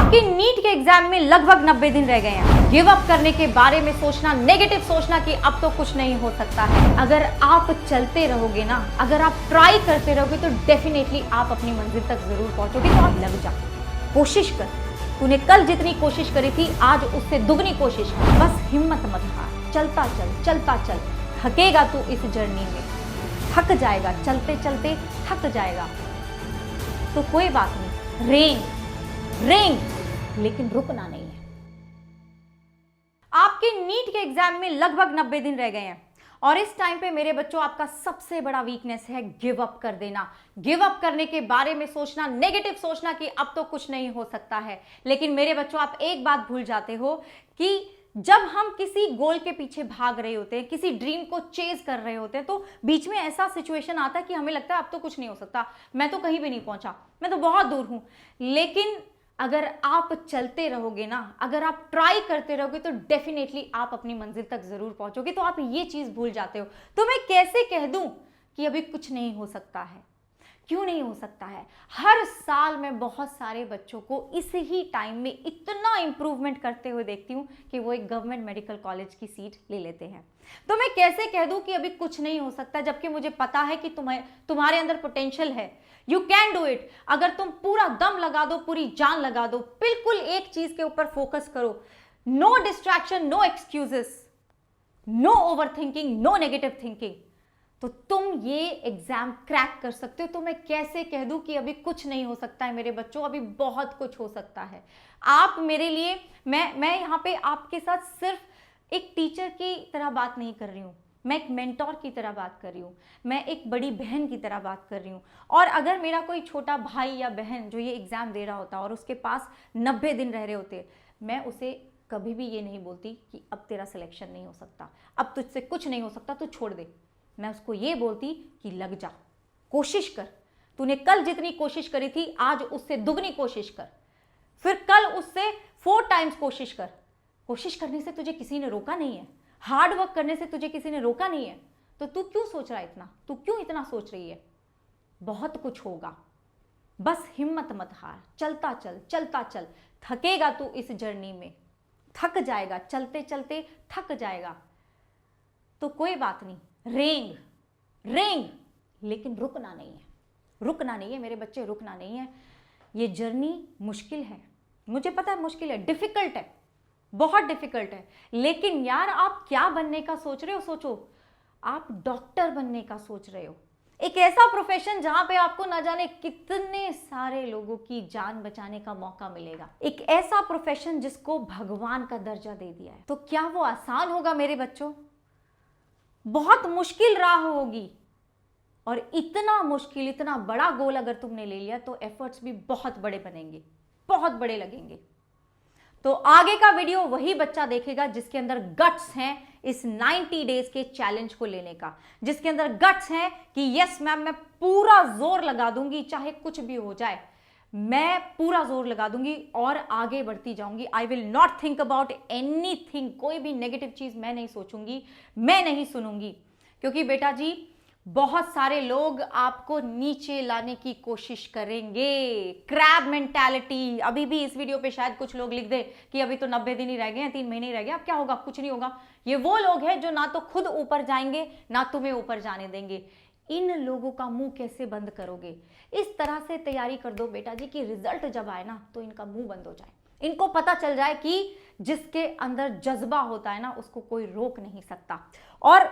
आपके नीट के एग्जाम में लगभग 90 दिन रह गए हैं। गिव अप करने के बारे में सोचना, नेगेटिव सोचना कि अब तो कुछ नहीं हो सकता है। अगर आप चलते रहोगे ना, अगर आप ट्राई करते रहोगे तो डेफिनेटली आप अपनी मंजिल तक जरूर पहुंचोगे। तो आप लग जा, कोशिश कर। तूने कल जितनी कोशिश करी थी आज उससे दुगनी कोशिश कर। बस हिम्मत मत हार, चलता चल, चलता चल। थकेगा तू इस जर्नी में, थक जाएगा, चलते चलते थक जाएगा तो कोई बात नहीं, रेंग लेकिन रुकना नहीं है। आपके नीट के एग्जाम में लगभग 90 दिन रह गए हैं और इस टाइम पे मेरे बच्चों आपका सबसे बड़ा वीकनेस है गिव अप कर देना। गिव अप करने के बारे में सोचना, नेगेटिव सोचना कि अब तो कुछ नहीं हो सकता है। लेकिन मेरे बच्चों आप एक बात भूल जाते हो कि जब हम किसी गोल के पीछे भाग रहे होते हैं, किसी ड्रीम को चेज कर रहे होते हैं, तो बीच में ऐसा सिचुएशन आता है कि हमें लगता है अब तो कुछ नहीं हो सकता, मैं तो कहीं भी नहीं पहुंचा, मैं तो बहुत दूर हूं। लेकिन अगर आप चलते रहोगे ना, अगर आप ट्राई करते रहोगे तो डेफिनेटली आप अपनी मंजिल तक जरूर पहुंचोगे। तो आप ये चीज भूल जाते हो। तो मैं कैसे कह दूं कि अभी कुछ नहीं हो सकता है? क्यों नहीं हो सकता है? हर साल मैं बहुत सारे बच्चों को इस ही टाइम में इतना इंप्रूवमेंट करते हुए देखती हूँ कि वो एक गवर्नमेंट मेडिकल कॉलेज की सीट ले लेते हैं। तो मैं कैसे कह दूं कि अभी कुछ नहीं हो सकता, जबकि मुझे पता है कि तुम्हारे अंदर पोटेंशियल है। You can do it. अगर तुम पूरा दम लगा दो, पूरी जान लगा दो, बिल्कुल एक चीज के ऊपर फोकस करो, no distraction, no excuses, no overthinking, no negative thinking, तो तुम ये एग्जाम क्रैक कर सकते हो। तो मैं कैसे कह दूं कि अभी कुछ नहीं हो सकता है मेरे बच्चों, अभी बहुत कुछ हो सकता है। आप मेरे लिए, मैं यहाँ पे आपके साथ सिर्फ एक टीचर की तरह बात नहीं कर रही हूँ, मैं एक मेंटोर की तरह बात कर रही हूँ, मैं एक बड़ी बहन की तरह बात कर रही हूँ। और अगर मेरा कोई छोटा भाई या बहन जो ये एग्जाम दे रहा होता और उसके पास 90 दिन रह रहे होते, मैं उसे कभी भी ये नहीं बोलती कि अब तेरा सिलेक्शन नहीं हो सकता, अब तुझसे कुछ नहीं हो सकता, तू छोड़ दे। मैं उसको ये बोलती कि लग जा, कोशिश कर। तूने कल जितनी कोशिश करी थी आज उससे दुगनी कोशिश कर, फिर कल उससे 4 टाइम्स कोशिश कर। कोशिश करने से तुझे किसी ने रोका नहीं है, हार्ड वर्क करने से तुझे किसी ने रोका नहीं है। तो तू क्यों सोच रहा है इतना, तू क्यों इतना सोच रही है? बहुत कुछ होगा, बस हिम्मत मत हार, चलता चल, चलता चल। थकेगा तू इस जर्नी में, थक जाएगा, चलते चलते थक जाएगा तो कोई बात नहीं, रेंग लेकिन रुकना नहीं है। रुकना नहीं है मेरे बच्चे, रुकना नहीं है। ये जर्नी मुश्किल है, मुझे पता है मुश्किल है, डिफिकल्ट है, बहुत डिफिकल्ट है। लेकिन यार आप क्या बनने का सोच रहे हो? सोचो, आप डॉक्टर बनने का सोच रहे हो, एक ऐसा प्रोफेशन जहां पे आपको ना जाने कितने सारे लोगों की जान बचाने का मौका मिलेगा, एक ऐसा प्रोफेशन जिसको भगवान का दर्जा दे दिया है। तो क्या वो आसान होगा मेरे बच्चों? बहुत मुश्किल राह होगी। और इतना मुश्किल, इतना बड़ा गोल अगर तुमने ले लिया तो एफर्ट्स भी बहुत बड़े बनेंगे, बहुत बड़े लगेंगे। तो आगे का वीडियो वही बच्चा देखेगा जिसके अंदर गट्स हैं इस 90 डेज के चैलेंज को लेने का, जिसके अंदर गट्स हैं कि यस मैम मैं पूरा जोर लगा दूंगी, चाहे कुछ भी हो जाए मैं पूरा जोर लगा दूंगी और आगे बढ़ती जाऊंगी। I will not think about anything, कोई भी नेगेटिव चीज मैं नहीं सोचूंगी, मैं नहीं सुनूंगी। क्योंकि बेटा जी बहुत सारे लोग आपको नीचे लाने की कोशिश करेंगे, क्रैब मेंटालिटी। अभी भी इस वीडियो पे शायद कुछ लोग लिख दे कि अभी तो 90 दिन ही रह गए हैं, 3 महीने ही रह गए, अब क्या होगा, कुछ नहीं होगा। ये वो लोग हैं जो ना तो खुद ऊपर जाएंगे ना तुम्हें ऊपर जाने देंगे। इन लोगों का मुंह कैसे बंद करोगे? इस तरह से तैयारी कर दो बेटा जी कि रिजल्ट जब आए ना तो इनका मुंह बंद हो जाए, इनको पता चल जाए कि जिसके अंदर जज्बा होता है ना उसको कोई रोक नहीं सकता। और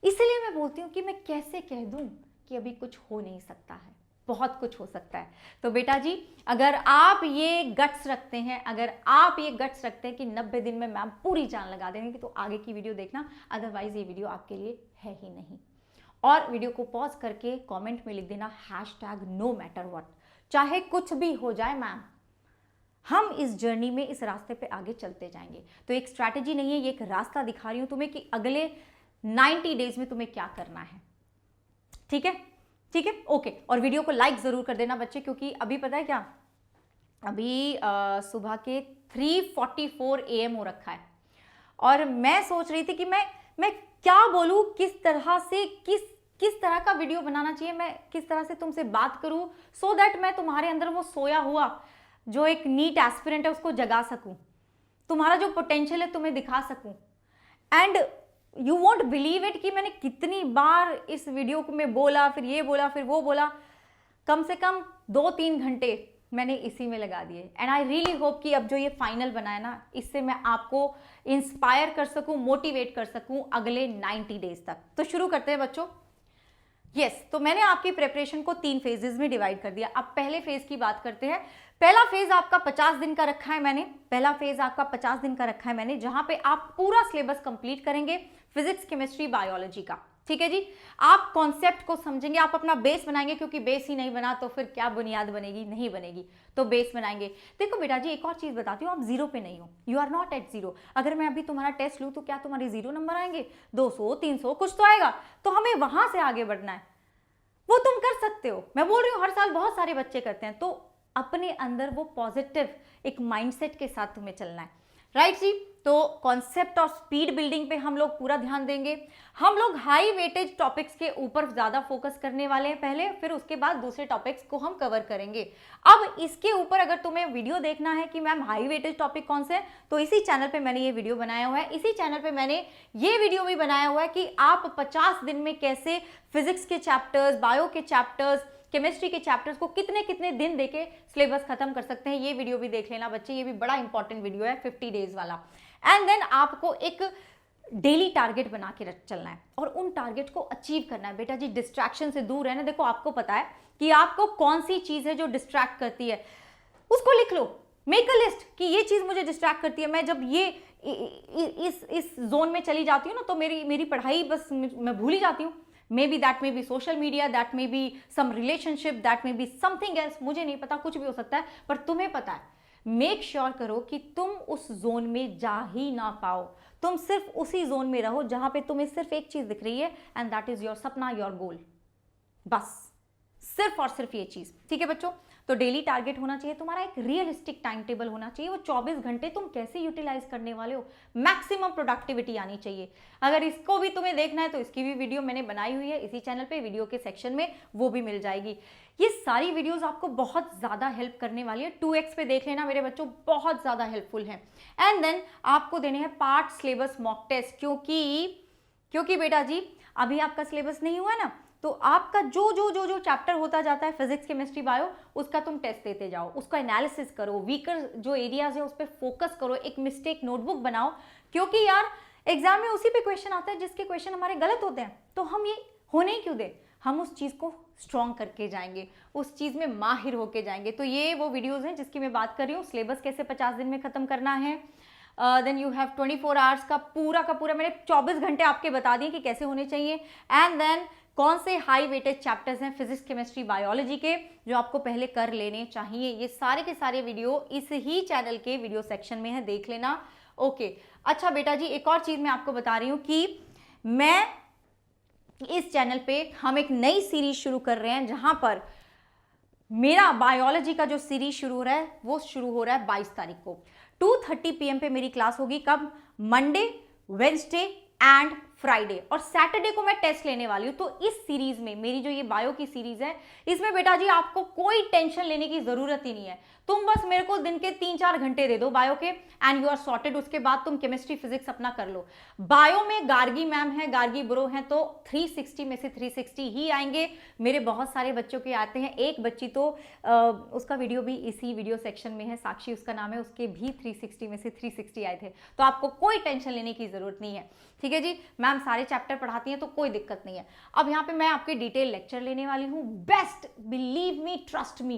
इसलिए मैं बोलती हूँ कि मैं कैसे कह दूं कि अभी कुछ हो नहीं सकता है, बहुत कुछ हो सकता है। तो बेटा जी अगर आप ये गट्स रखते हैं, अगर आप ये गट्स रखते हैं कि 90 दिन में मैम पूरी जान लगा देंगे, तो आगे की वीडियो देखना, अदरवाइज ये वीडियो आपके लिए है ही नहीं। और वीडियो को पॉज करके कमेंट में लिख देना #no matter what, चाहे कुछ भी हो जाए मैम, हम इस जर्नी में इस रास्ते पे आगे चलते जाएंगे। तो एक स्ट्रैटेजी नहीं है, ये एक रास्ता दिखा रही हूं तुम्हें कि अगले 90 डेज में तुम्हें क्या करना है। ठीक है, ठीक है, ओके। और वीडियो को लाइक जरूर कर देना बच्चे, क्योंकि अभी पता है क्या, अभी सुबह के 3:44 AM हो रखा है और मैं सोच रही थी कि मैं क्या बोलूं, किस तरह से किस तरह का वीडियो बनाना चाहिए, मैं किस तरह से तुमसे बात करूं सो दैट मैं तुम्हारे अंदर वो सोया हुआ जो एक नीट एस्पिरेंट है उसको जगा सकूं, तुम्हारा जो पोटेंशियल है तुम्हें दिखा सकूं। And you won't believe it कि मैंने कितनी बार इस वीडियो को मैं बोला, फिर ये बोला, फिर वो बोला, कम से कम 2-3 घंटे मैंने इसी में लगा दिए। एंड आई रियली होप कि अब जो ये फाइनल बना है ना, इससे मैं आपको इंस्पायर कर सकूं, मोटिवेट कर सकूं अगले 90 डेज तक। तो शुरू करते हैं बच्चों। तो मैंने आपकी प्रिपरेशन को 3 फेजेस में डिवाइड कर दिया। अब पहले फेज की बात करते हैं। पहला फेज आपका 50 दिन का रखा है मैंने, जहां पे आप पूरा सिलेबस कंप्लीट करेंगे फिजिक्स, केमिस्ट्री, बायोलॉजी का। ठीक है जी, आप कॉन्सेप्ट को समझेंगे, आप अपना बेस बनाएंगे, क्योंकि बेस ही नहीं बना तो फिर क्या बुनियाद बनेगी, नहीं बनेगी, तो बेस बनाएंगे। देखो बेटा जी, एक और चीज बताती हूँ, आप जीरो पे नहीं हो, you are not at zero. अगर मैं अभी तुम्हारा टेस्ट लूँ तो क्या तुम्हारे 0 नंबर आएंगे? 200, 300 कुछ तो आएगा। तो हमें वहां से आगे बढ़ना है, वो तुम कर सकते हो। मैं बोल रही हूँ हर साल बहुत सारे बच्चे करते हैं, तो अपने अंदर वो पॉजिटिव एक माइंडसेट के साथ तुम्हें चलना है, राइट जी। तो कॉन्सेप्ट और स्पीड बिल्डिंग पे हम लोग पूरा ध्यान देंगे। हम लोग हाई वेटेज टॉपिक्स के ऊपर ज्यादा फोकस करने वाले हैं पहले, फिर उसके बाद दूसरे टॉपिक्स को हम कवर करेंगे। अब इसके ऊपर अगर तुम्हें वीडियो देखना है कि मैम हाई वेटेज टॉपिक कौन से हैं, तो इसी चैनल पे मैंने ये वीडियो बनाया हुआ है। इसी चैनल पे मैंने ये वीडियो भी बनाया हुआ है कि आप 50 दिन में कैसे फिजिक्स के चैप्टर्स, बायो के चैप्टर्स, केमिस्ट्री के चैप्टर्स को कितने कितने दिन देके सिलेबस खत्म कर सकते हैं। ये वीडियो भी देख लेना बच्चे, ये भी बड़ा इंपॉर्टेंट वीडियो है, 50 डेज वाला। एंड देन आपको एक डेली टारगेट बना के चलना है और उन टारगेट को अचीव करना है। बेटा जी, डिस्ट्रैक्शन से दूर रहना। देखो, आपको पता है कि आपको कौन सी चीज है जो डिस्ट्रैक्ट करती है, उसको लिख लो, मेक अ लिस्ट कि ये चीज मुझे डिस्ट्रैक्ट करती है। मैं जब ये इस जोन में चली जाती हूँ ना, तो मेरी पढ़ाई बस मैं भूल ही जाती हूँ। Maybe that may be social media, that may be some relationship, that may be something else, मुझे नहीं पता, कुछ भी हो सकता है, पर तुम्हें पता है। मेक श्योर करो कि तुम उस जोन में जा ही ना पाओ, तुम सिर्फ उसी जोन में रहो जहां पे तुम्हें सिर्फ एक चीज दिख रही है, एंड दैट इज योर सपना, योर गोल। बस सिर्फ और सिर्फ ये चीज। ठीक है बच्चों, तो डेली टारगेट होना चाहिए तुम्हारा, एक रियलिस्टिक टाइम टेबल होना चाहिए। वो 24 घंटे तुम कैसे यूटिलाइज करने वाले हो, मैक्सिमम प्रोडक्टिविटी आनी चाहिए। अगर इसको भी तुम्हें देखना है तो इसकी भी वीडियो मैंने बनाई हुई है इसी चैनल पे, वीडियो के सेक्शन में वो भी मिल जाएगी। ये सारी वीडियोस आपको बहुत ज्यादा हेल्प करने वाली है। 2x पे देख लेना मेरे बच्चों, बहुत ज्यादा हेल्पफुल है। एंड देन आपको देने हैं पार्ट सिलेबस मॉक टेस्ट, क्योंकि बेटा जी अभी आपका सिलेबस नहीं हुआ ना, तो आपका जो चैप्टर होता जाता है फिजिक्स, केमिस्ट्री, बायो, उसका तुम टेस्ट देते जाओ, उसका एनालिसिस करो, वीकर जो एरियाज है उस पर फोकस करो, एक मिस्टेक नोटबुक बनाओ। क्योंकि यार एग्जाम में उसी पे क्वेश्चन आता है जिसके क्वेश्चन हमारे गलत होते हैं, तो हम ये होने ही क्यों दें, हम उस चीज को स्ट्रॉन्ग करके जाएंगे, उस चीज में माहिर होके जाएंगे। तो ये वो वीडियोज हैं जिसकी मैं बात कर रही हूँ। सिलेबस कैसे 50 दिन में खत्म करना है, देन यू हैव 24 आवर्स का पूरा मैंने 24 घंटे आपके बता दिए कि कैसे होने चाहिए। एंड देन कौन से हाई वेटेज चैप्टर्स हैं फिजिक्स, केमिस्ट्री, बायोलॉजी के जो आपको पहले कर लेने चाहिए। ये सारे के सारे वीडियो इस ही चैनल के वीडियो सेक्शन में है, देख लेना। ओके, अच्छा बेटा जी, एक और चीज मैं आपको बता रही हूं कि मैं इस चैनल पे हम एक नई सीरीज शुरू कर रहे हैं, जहां पर मेरा बायोलॉजी का जो सीरीज शुरू हो रहा है वो शुरू हो रहा है 22 तारीख को। 2:30 PM पे मेरी क्लास होगी। कब? मंडे, वेंसडे एंड फ्राइडे, और सैटरडे को मैं टेस्ट लेने वाली हूं। तो इस सीरीज में, मेरी जो ये बायो की सीरीज है, इसमें बेटा जी आपको कोई टेंशन लेने की जरूरत ही नहीं है। तुम बस मेरे को दिन के 3-4 घंटे दे दो बायो के, एंड यू आर सॉर्टेड। उसके बाद तुम केमिस्ट्री, फिजिक्स अपना कर लो। बायो में गार्गी मैम है, गार्गी ब्रो हैं, तो 360 में से 360 ही आएंगे। मेरे बहुत सारे बच्चों के आते हैं, एक बच्ची तो उसका वीडियो भी इसी वीडियो सेक्शन में है, साक्षी उसका नाम है, उसके भी 360 में से 360 आए थे। तो आपको कोई टेंशन लेने की जरूरत नहीं है। ठीक है जी, मैम सारे चैप्टर पढ़ाती हैं तो कोई दिक्कत नहीं है। अब यहाँ पे मैं आपके डिटेल लेक्चर लेने वाली हूँ। Best, believe me, trust me,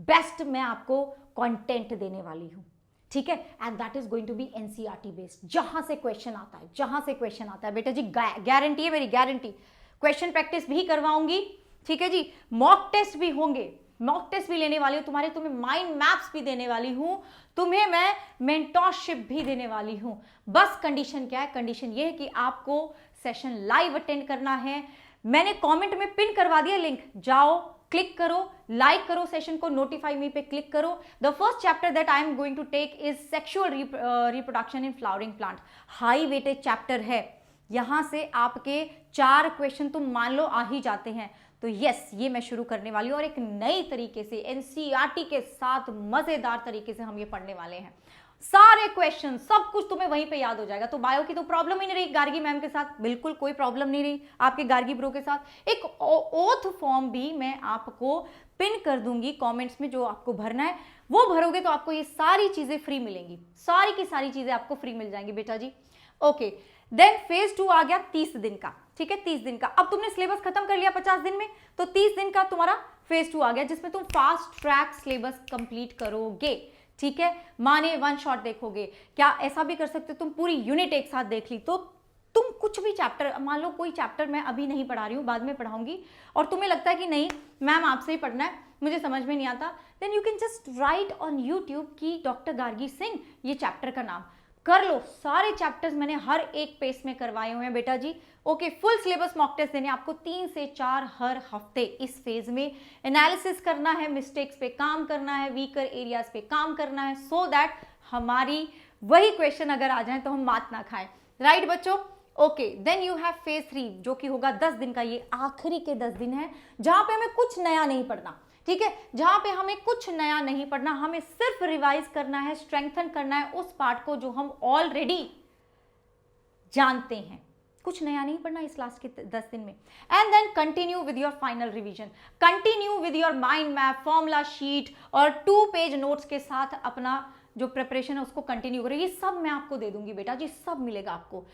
best मैं आपको कंटेंट देने वाली हूँ। ठीक है, and that is going to be NCERT based. जहां से क्वेश्चन आता है बेटा जी, गारंटी है मेरी, गारंटी। क्वेश्चन प्रैक्टिस भी करवाऊंगी। ठीक है जी, मॉक टेस्ट भी होंगे, मॉक टेस्ट भी लेने वाली हूँ तुम्हें माइंड मैप्स भी देने वाली हूँ, तुम्हें मैं मेंटोरशिप भी देने वाली हूँ। बस कंडीशन क्या है? कंडीशन ये है कि आपको सेशन लाइव अटेंड करना है। मैंने कमेंट में पिन करवा दिया लिंक, जाओ क्लिक करो, लाइक करो सेशन को, नोटिफाई मी पे क्लिक करो। The first chapter that I am going to take is sexual reproduction in flowering plant. High weightage chapter है, यहां से आपके 4 क्वेश्चन तुम मान लो आ ही जाते हैं। तो यस, ये मैं शुरू करने वाली हूँ और एक नई तरीके से एनसीईआरटी के साथ मजेदार तरीके से हम ये पढ़ने वाले हैं। सारे क्वेश्चन सब कुछ तुम्हें वहीं पे याद हो जाएगा। तो बायो की तो प्रॉब्लम ही नहीं रही गार्गी मैम के साथ, बिल्कुल कोई प्रॉब्लम नहीं रही आपके गार्गी ब्रो के साथ। एक ओथ फॉर्म भी मैं आपको पिन कर दूंगी कमेंट्स में, जो आपको भरना है वो भरोगे तो आपको ये सारी चीजें फ्री मिलेंगी, सारी की सारी चीजें आपको फ्री मिल जाएंगी बेटा जी। ओके, देन फेज 2 आ गया 30 दिन का, ठीक है 30 दिन का। अब तुमने सिलेबस खत्म कर लिया 50 दिन में, तो 30 दिन का तुम्हारा फेज 2 आ गया, जिसमें तुम फास्ट ट्रैक सिलेबस कंप्लीट करोगे, ठीक है। माने वन शॉट देखोगे, क्या ऐसा भी कर सकते हो तुम पूरी यूनिट एक साथ देख ली, तो तुम कुछ भी चैप्टर, मान लो कोई चैप्टर मैं अभी नहीं पढ़ा रही हूँ, बाद में पढ़ाऊंगी, और तुम्हें लगता है कि नहीं मैम आपसे ही पढ़ना है, मुझे समझ में नहीं आता, then you can just write on YouTube की डॉक्टर गार्गी सिंह ये चैप्टर का नाम, कर लो। सारे चैप्टर्स मैंने हर एक पेज में करवाए हुए हैं बेटा जी। Okay, full syllabus mock test देने आपको 3 से 4 हर हफ्ते। इस फेज में एनालिसिस करना है, मिस्टेक्स पे काम करना है, वीकर एरियाज पे काम करना है, सो दैट हमारी वही क्वेश्चन अगर आ जाए तो हम मात ना खाएं, राइट बच्चों। Okay, then you have phase 3 जो कि होगा 10 दिन का, ये आखिरी के 10 दिन है जहां पे हमें कुछ नया नहीं पढ़ना, ठीक है, जहां पे हमें कुछ नया नहीं पढ़ना, हमें सिर्फ रिवाइज करना है, स्ट्रेंथन करना है उस पार्ट को जो हम ऑलरेडी जानते हैं, कुछ नया नहीं पढ़ना इस लास्ट के 10 दिन में। And then continue with your final revision, continue with your mind map, formula sheet और 2 पेज नोट्स के साथ अपना जो प्रिपरेशन है उसको कंटिन्यू करें। ये सब मैं आपको दे दूंगी बेटा जी, सब मिलेगा आपको,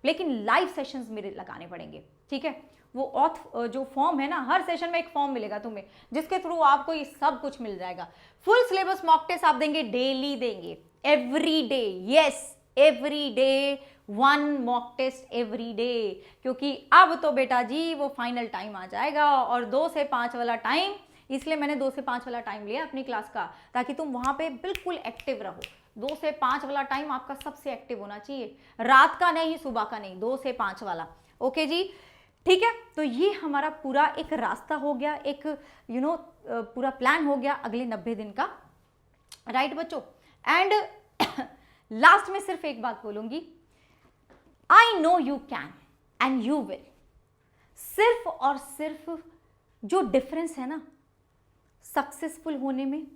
लेकिन लाइव सेशंस मेरे लगाने पड़ेंगे, ठीक है। वो ऑथ जो फॉर्म है ना, हर सेशन में एक फॉर्म मिलेगा तुम्हें, जिसके थ्रू आपको ये सब कुछ मिल जाएगा। फुल सिलेबस मॉक टेस्ट आप देंगे, डेली देंगे, every day, yes every day 1 mock test every day, क्योंकि अब तो बेटा जी वो फाइनल टाइम आ जाएगा, और 2 से 5 वाला टाइम, इसलिए मैंने 2 से 5 वाला टाइम लिया अपनी क्लास का, ताकि तुम वहां पे बिल्कुल एक्टिव रहो। 2 से 5 वाला टाइम आपका सबसे एक्टिव होना चाहिए, रात का नहीं, सुबह का नहीं, 2 से 5 वाला। ओके जी, ठीक है। तो ये हमारा पूरा एक रास्ता हो गया, एक पूरा प्लान हो गया अगले 90 दिन का, राइट बच्चों। एंड लास्ट में सिर्फ एक बात बोलूंगी, I know you can and you will. सिर्फ और सिर्फ जो डिफरेंस है ना सक्सेसफुल होने में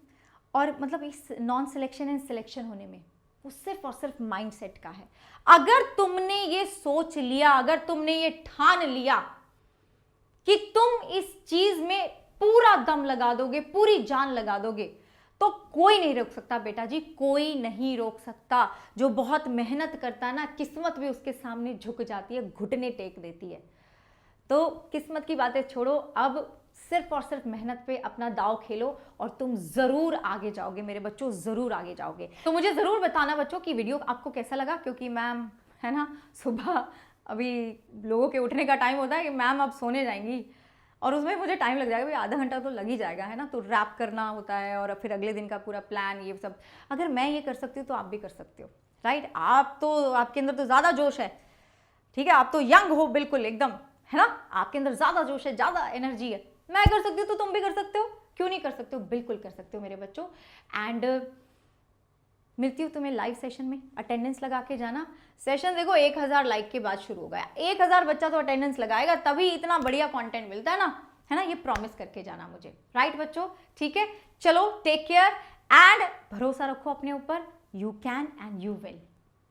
और मतलब इस नॉन सिलेक्शन एंड सिलेक्शन होने में, वो सिर्फ और सिर्फ माइंडसेट का है। अगर तुमने ये सोच लिया, अगर तुमने ये ठान लिया कि तुम इस चीज में पूरा दम लगा दोगे, पूरी जान लगा दोगे, तो कोई नहीं रोक सकता बेटा जी, कोई नहीं रोक सकता। जो बहुत मेहनत करता है ना, किस्मत भी उसके सामने झुक जाती है, घुटने टेक देती है। तो किस्मत की बातें छोड़ो, अब सिर्फ और सिर्फ मेहनत पे अपना दाव खेलो और तुम जरूर आगे जाओगे मेरे बच्चों, जरूर आगे जाओगे। तो मुझे जरूर बताना बच्चों कि वीडियो आपको कैसा लगा, क्योंकि मैम है ना, सुबह अभी लोगों के उठने का टाइम होता है कि मैम अब सोने जाएंगी, और उसमें मुझे टाइम लग जाएगा, भाई आधा घंटा तो लग ही जाएगा, है ना। तो रैप करना होता है और फिर अगले दिन का पूरा प्लान, ये सब अगर मैं ये कर सकती हूँ तो आप भी कर सकते हो, राइट। आप तो, आपके अंदर तो ज़्यादा जोश है, ठीक है, आप तो यंग हो बिल्कुल एकदम, है ना, आपके अंदर ज़्यादा जोश है, ज़्यादा एनर्जी है। मैं कर सकती हूँ तो तुम भी कर सकते हो, क्यों नहीं कर सकते हो, बिल्कुल कर सकते हो मेरे बच्चों। एंड मिलती हूँ तुम्हें लाइव सेशन में, अटेंडेंस लगा के जाना। सेशन देखो 1000 लाइक के बाद शुरू हो गया, 1000 बच्चा तो अटेंडेंस लगाएगा तभी इतना बढ़िया कंटेंट मिलता है ना, ये प्रॉमिस करके जाना मुझे, राइट बच्चों, ठीक है। चलो टेक केयर एंड भरोसा रखो अपने ऊपर, you can and you will.